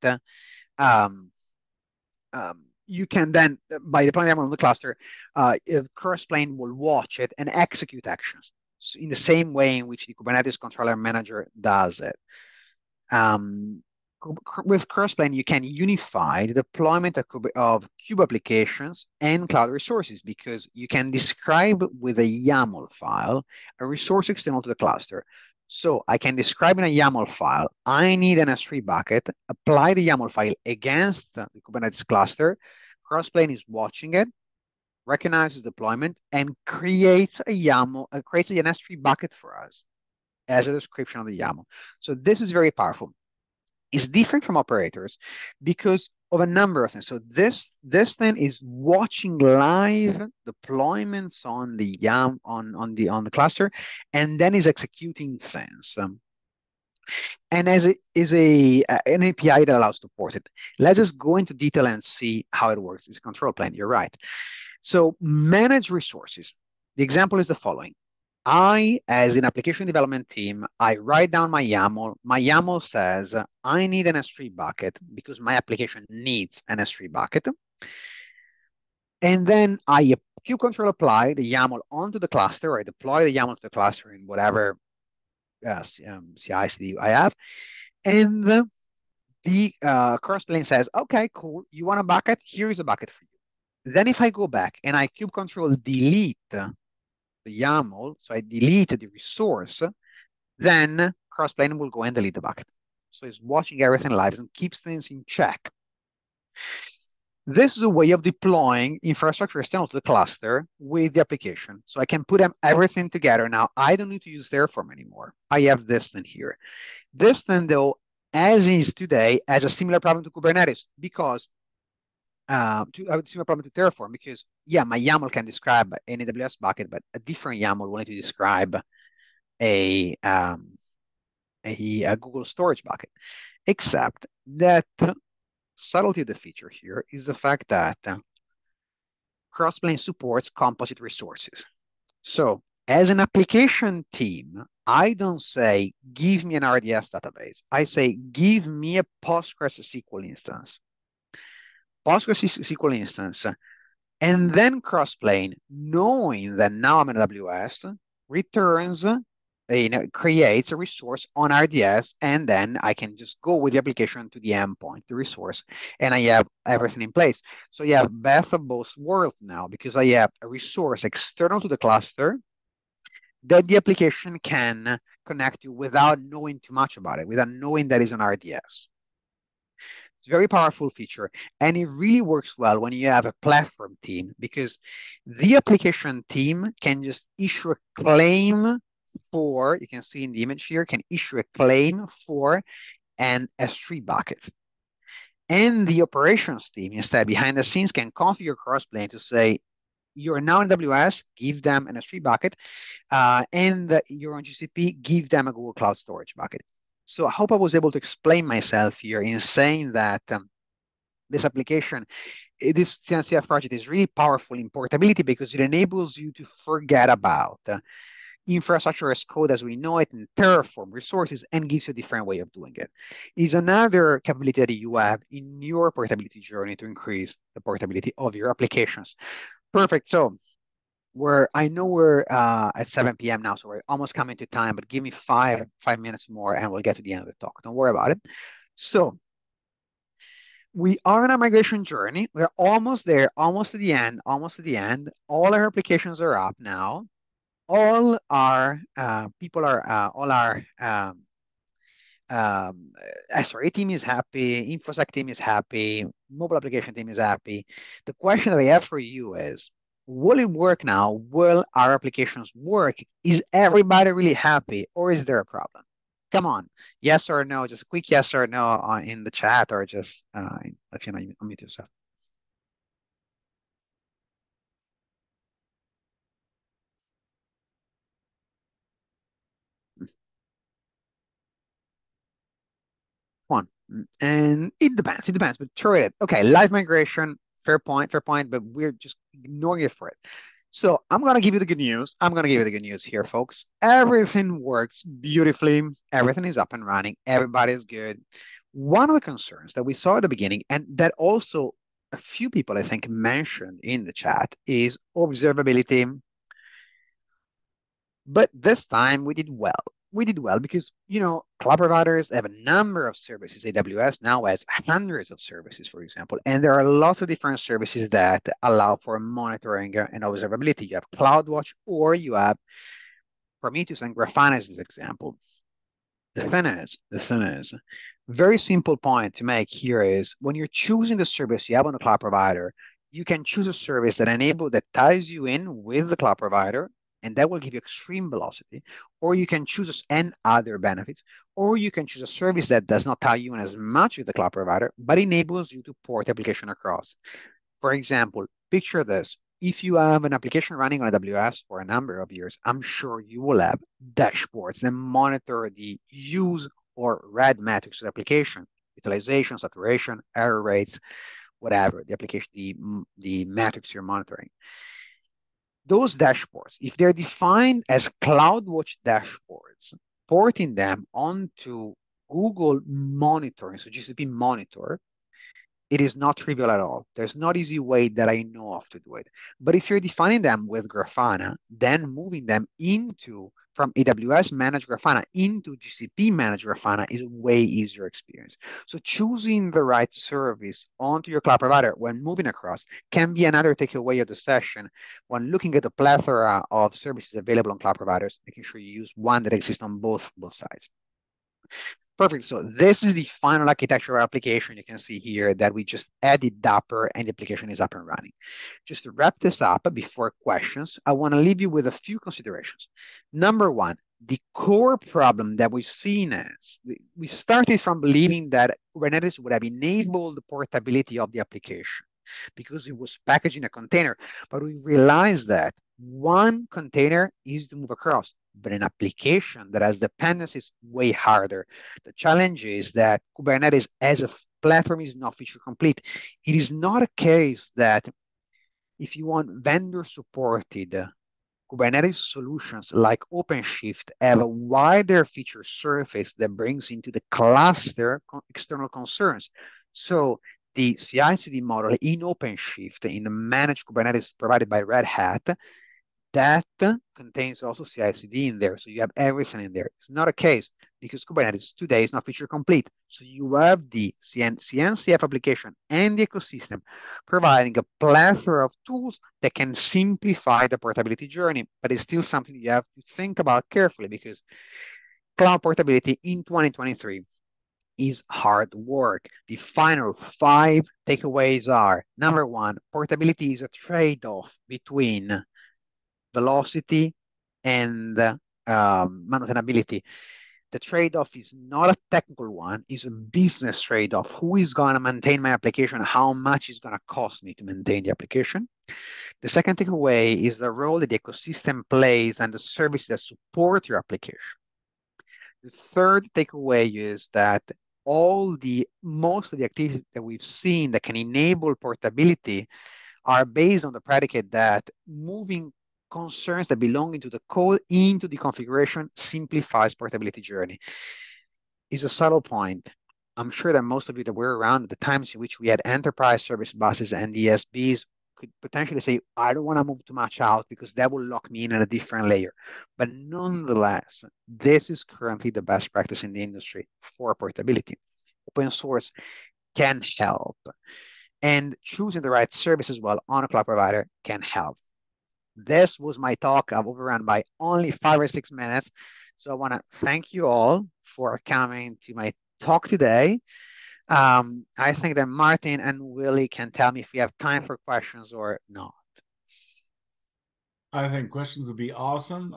C: you can then, by deploying YAML on the cluster, Crossplane will watch it and execute actions in the same way in which the Kubernetes controller manager does it. With Crossplane, you can unify the deployment of Kube applications and cloud resources because you can describe with a YAML file a resource external to the cluster. So I can describe in a YAML file, I need an S3 bucket, apply the YAML file against the Kubernetes cluster. Crossplane is watching it, recognizes deployment, and creates a YAML, creates an S3 bucket for us as a description of the YAML. So this is very powerful. It's different from operators because of a number of things. So this thing is watching live deployments on the on the cluster, and then is executing things. And as it is an API that allows to port it. Let's just go into detail and see how it works. It's a control plane. You're right. So manage resources. The example is the following. I, as an application development team, I write down my YAML. My YAML says I need an S3 bucket because my application needs an S3 bucket. And then I kube control apply the YAML onto the cluster. I deploy the YAML to the cluster in whatever CI/CD I have. And the Crossplane says, okay, cool. You want a bucket? Here is a bucket for you. Then if I go back and I kube control delete the YAML, so I delete the resource, then Crossplane will go and delete the bucket. So it's watching everything live and keeps things in check. This is a way of deploying infrastructure external to the cluster with the application. So I can put everything together. Now, I don't need to use Terraform anymore. I have this thing here. This thing, though, as is today, has a similar problem to Kubernetes because a similar problem to Terraform because, yeah, my YAML can describe an AWS bucket, but a different YAML will need to describe a Google storage bucket, except that subtlety of the feature here is the fact that Crossplane supports composite resources. So As an application team, I don't say, give me an RDS database. I say, give me a PostgreSQL instance. PostgreSQL instance, and then Crossplane, knowing that now I'm in AWS, returns, creates a resource on RDS, and then I can just go with the application to the endpoint, the resource, and I have everything in place. So you have best of both worlds now, because I have a resource external to the cluster that the application can connect to without knowing too much about it, without knowing that it's on RDS. It's a very powerful feature, and it really works well when you have a platform team, because the application team can just issue a claim for, you can see in the image here, can issue a claim for an S3 bucket. And the operations team, instead, behind the scenes, can configure Crossplane to say, you're now in AWS, give them an S3 bucket, and you're on GCP, give them a Google Cloud Storage bucket. So I hope I was able to explain myself here in saying that this application, this CNCF project is really powerful in portability because it enables you to forget about infrastructure as code as we know it and Terraform resources and gives you a different way of doing it. It's another capability that you have in your portability journey to increase the portability of your applications. Perfect. So I know we're at 7 p.m. now, so we're almost coming to time, but give me five minutes more and we'll get to the end of the talk. Don't worry about it. So we are on a migration journey. We're almost there, almost to the end, almost to the end. All our applications are up now. All our all our SRE team is happy, InfoSec team is happy, mobile application team is happy. The question that I have for you is, will it work now? Will our applications work? Is everybody really happy, or is there a problem? Come on, yes or no, just a quick yes or no in the chat, or just if you know, unmute yourself. One. And it depends, but throw it. Okay, live migration, fair point, but we're just ignoring it for it. So I'm going to give you the good news. I'm going to give you the good news here, folks. Everything works beautifully. Everything is up and running. Everybody's good. One of the concerns that we saw at the beginning, and that also a few people, I think, mentioned in the chat, is observability. But this time we did well. We did well because, you know, cloud providers have a number of services. AWS now has hundreds of services, for example, and there are lots of different services that allow for monitoring and observability. You have CloudWatch, or you have Prometheus and Grafana as an example. The thing is, very simple point to make here is when you're choosing the service you have on the cloud provider, you can choose a service that ties you in with the cloud provider, and that will give you extreme velocity, or you can choose and other benefits, or you can choose a service that does not tie you in as much with the cloud provider, but enables you to port application across. For example, picture this. If you have an application running on AWS for a number of years, I'm sure you will have dashboards that monitor the use or read metrics of the application, utilization, saturation, error rates, whatever the application, the metrics you're monitoring. Those dashboards, if they're defined as CloudWatch dashboards, porting them onto Google monitoring, so GCP monitor, it is not trivial at all. There's not easy way that I know of to do it. But if you're defining them with Grafana, then moving them from AWS managed Grafana into GCP managed Grafana is a way easier experience. So choosing the right service onto your cloud provider when moving across can be another takeaway of the session when looking at the plethora of services available on cloud providers, making sure you use one that exists on both sides. Perfect. So this is the final architectural application you can see here that we just added Dapper and the application is up and running. Just to wrap this up before questions, I want to leave you with a few considerations. Number one, the core problem that we've seen is we started from believing that Kubernetes would have enabled the portability of the application because it was packaged in a container, but we realized that one container is to move across, but an application that has dependencies way harder. The challenge is that Kubernetes as a platform is not feature complete. It is not a case that if you want vendor supported Kubernetes solutions like OpenShift have a wider feature surface that brings into the cluster external concerns. So the CI/CD model in OpenShift, in the managed Kubernetes provided by Red Hat, that contains also CI/CD in there. So you have everything in there. It's not a case because Kubernetes today is not feature complete. So you have the CNCF application and the ecosystem providing a plethora of tools that can simplify the portability journey, but it's still something you have to think about carefully because cloud portability in 2023 is hard work. The final 5 takeaways are: number 1, portability is a trade-off between velocity and maintainability. The trade-off is not a technical one, it's a business trade-off. Who is going to maintain my application? How much is going to cost me to maintain the application? The second takeaway is the role that the ecosystem plays and the services that support your application. The third takeaway is that most of the activities that we've seen that can enable portability are based on the predicate that moving concerns that belong into the code into the configuration simplifies portability journey. It's a subtle point. I'm sure that most of you that were around at the times in which we had enterprise service buses and DSBs could potentially say, I don't want to move too much out because that will lock me in at a different layer. But nonetheless, this is currently the best practice in the industry for portability. Open source can help. And choosing the right service as well on a cloud provider can help. This was my talk. I've overrun by only 5 or 6 minutes. So I want to thank you all for coming to my talk today. I think that Martin and Willie can tell me if we have time for questions or not.
A: I think questions would be awesome,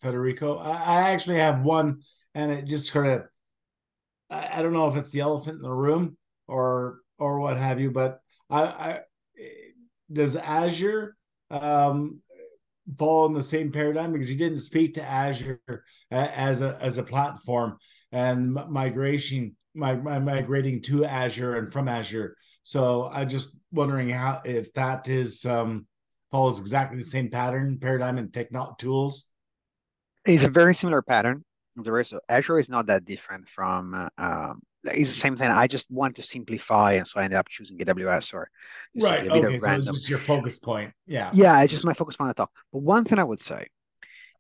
A: Federico. I actually have one, and it just sort of, I don't know if it's the elephant in the room or what have you, but does Azure fall in the same paradigm? Because you didn't speak to Azure as a platform and migrating to Azure and from Azure. So I'm just wondering if that is follows exactly the same paradigm and tools.
C: It's a very similar pattern. So Azure is not that different from it's the same thing. I just want to simplify, and so I ended up choosing AWS or
A: right.
C: A bit
A: Okay,
C: of
A: so
C: random.
A: it's just your focus point. Yeah.
C: Yeah, it's just my focus point to talk. But one thing I would say,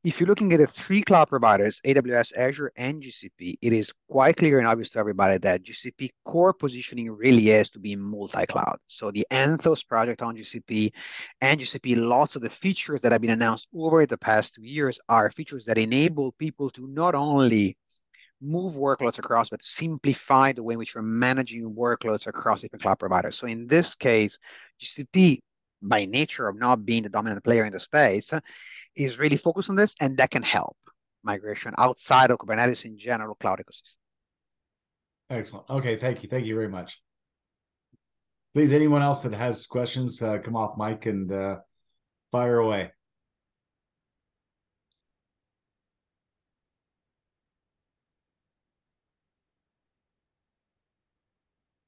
C: if you're looking at the 3 cloud providers, AWS, Azure, and GCP, it is quite clear and obvious to everybody that GCP core positioning really is to be multi-cloud. So the Anthos project on GCP and GCP, lots of the features that have been announced over the past 2 years are features that enable people to not only move workloads across, but simplify the way in which we're managing workloads across different cloud providers. So in this case, GCP, by nature of not being the dominant player in the space, is really focused on this, and that can help migration outside of Kubernetes in general cloud ecosystem.
A: Excellent. Okay, thank you. Thank you very much. Please, anyone else that has questions, come off mic and fire away.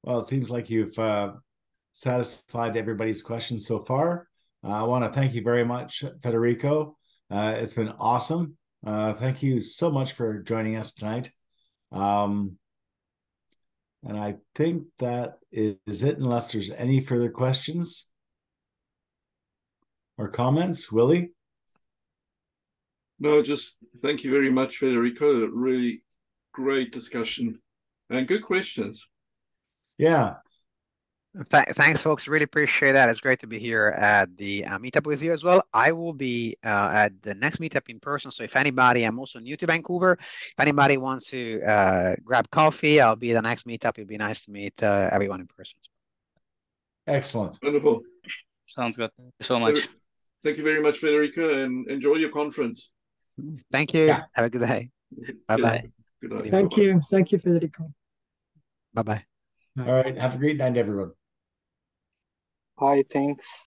A: Well, it seems like you've satisfied everybody's questions so far. I want to thank you very much, Federico. It's been awesome. Thank you so much for joining us tonight. And I think that is it, unless there's any further questions or comments. Willie?
B: No, just thank you very much, Federico. Really great discussion and good questions.
A: Yeah.
C: Thanks, folks. Really appreciate that. It's great to be here at the meetup with you as well. I will be at the next meetup in person. So if anybody, I'm also new to Vancouver. If anybody wants to grab coffee, I'll be at the next meetup. It'd be nice to meet everyone in person.
A: Excellent.
B: Wonderful.
E: Sounds good. Thank you so much.
B: Thank you very much, Federico, and enjoy your conference.
C: Thank you. Yeah. Have a good day. Bye-bye.
B: Good night.
F: Thank you. Thank you, Federico.
C: Bye-bye.
A: All right. Have a great night, everyone.
G: Bye. Thanks.